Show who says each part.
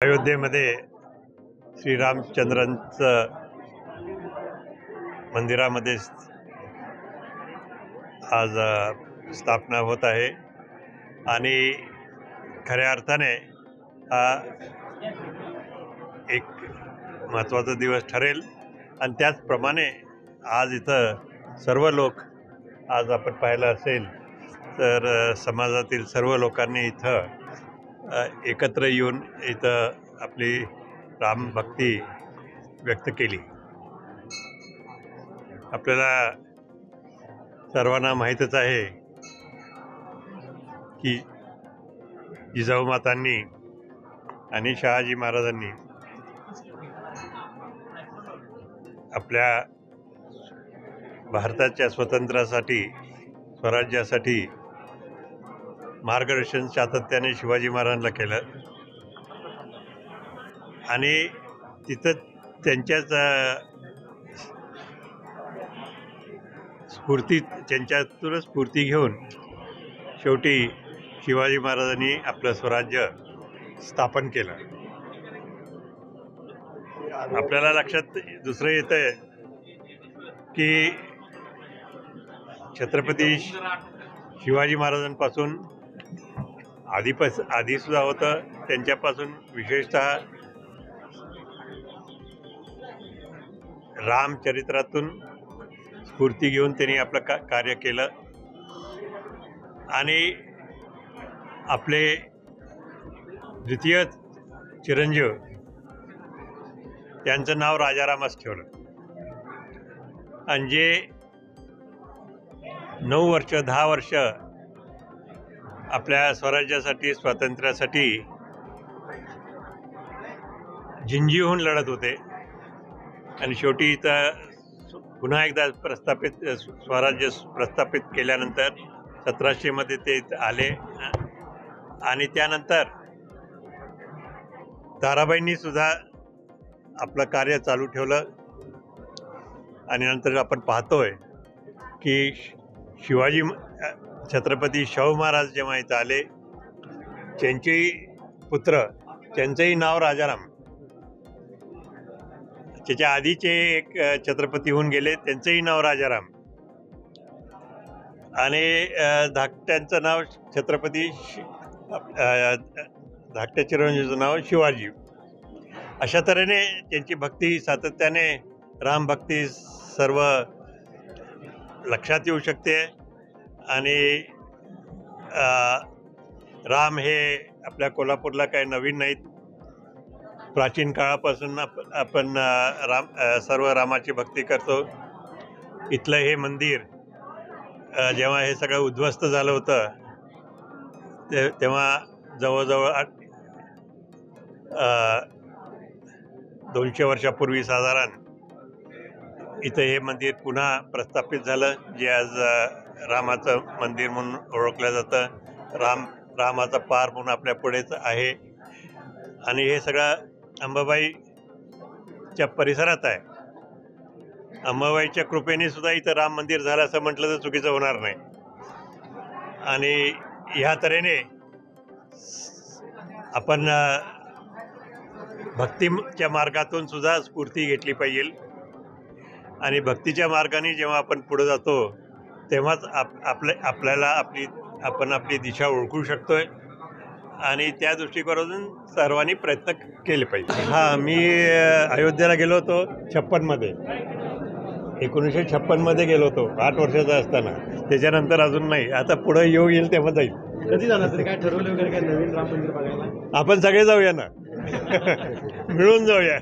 Speaker 1: अयोध्येमध्ये श्रीरामचंद्रांचं मंदिरामध्ये आज स्थापना होत आहे आणि खऱ्या अर्थाने हा एक महत्त्वाचा दिवस ठरेल आणि त्याचप्रमाणे आज इथं सर्व लोक आज आपण पाहिलं असेल तर समाजातील सर्व लोकांनी इथं एकत्र येऊन इथं आपली रामभक्ती व्यक्त केली। आपल्याला सर्वांना माहीतच आहे की जिजाऊ मातांनी आणि शहाजी महाराजांनी आपल्या भारताच्या स्वातंत्र्यासाठी स्वराज्यासाठी मार्गदर्शन सातत्याने शिवाजी महाराजांना केलं आणि तिथं त्यांच्याच त्यांच्यातूनच स्फूर्ती घेऊन शेवटी शिवाजी महाराजांनी आपलं स्वराज्य स्थापन केलं। आपल्याला लक्षात दुसरं येतं आहे की छत्रपती शिवाजी महाराजांपासून आधीसुद्धा होतं, त्यांच्यापासून विशेषतः रामचरित्रातून स्फूर्ती घेऊन त्यांनी आपलं कार्य केलं आणि आपले द्वितीय चिरंजीव त्यांचं नाव राजारामच ठेवलं आणि जे 9 वर्ष 10 वर्ष आपल्या स्वराज्यासाठी स्वातंत्र्यासाठी झिंजीहून लढत होते आणि शेवटी इथं पुन्हा एकदा स्वराज्य प्रस्थापित केल्यानंतर 1700 मध्ये ते आले आणि त्यानंतर ताराबाईंनी सुद्धा आपलं कार्य चालू ठेवलं आणि नंतर आपण पाहतोय की छत्रपती शाहू महाराज जेव्हा इथं आले, त्यांचेही पुत्र त्यांचंही नाव राजाराम, त्याच्या आधीचे एक छत्रपती होऊन गेले त्यांचंही नाव राजाराम आणि धाकट्यांचं नाव छत्रपती धाकट्या चिरंजीवचं नाव शिवाजी। अशा तऱ्हेने त्यांची भक्ती सातत्याने रामभक्ती सर्व लक्षात येऊ शकते आणि राम हे आपल्या कोल्हापूरला काही नवीन नाहीत, प्राचीन काळापासून आपण सर्व रामाची भक्ती करतो। इथलं हे मंदिर जेव्हा हे सगळं उद्ध्वस्त झालं होतं तेव्हा जवळजवळ 200 वर्षापूर्वी साधारण इथं हे मंदिर पुन्हा प्रस्थापित झालं, जे आज रामाचं मंदिर म्हणून ओळखलं जातं। रामाचा पार म्हणून आपल्या पुढेच आहे आणि हे सगळं अंबाबाईच्या परिसरात आहे। अंबाबाईच्या कृपेने सुद्धा इथं राम मंदिर झालं असं म्हटलं तर चुकीचं होणार नाही आणि ह्या तऱ्हेने आपण भक्तीच्या मार्गातून सुद्धा स्फूर्ती घेतली पाहिजे आणि भक्तीच्या मार्गाने जेव्हा आपण पुढे जातो तेव्हाच आपल्याला आपली दिशा ओळखू शकतोय आणि त्या दृष्टिकोनातून सर्वांनी प्रयत्न केले पाहिजे। मी अयोध्येला गेलो होतो 56 मध्ये, 1956 मध्ये गेलो होतो 8 वर्षाचा असताना, त्याच्यानंतर अजून नाही, आता पुढे येईल तेव्हा जाईल।
Speaker 2: कधी जाणार तरी काय ठरवलं वगैरे काय नवीन राम मंदिर बघायला?
Speaker 1: आपण सगळे जाऊया ना मिळून जाऊया।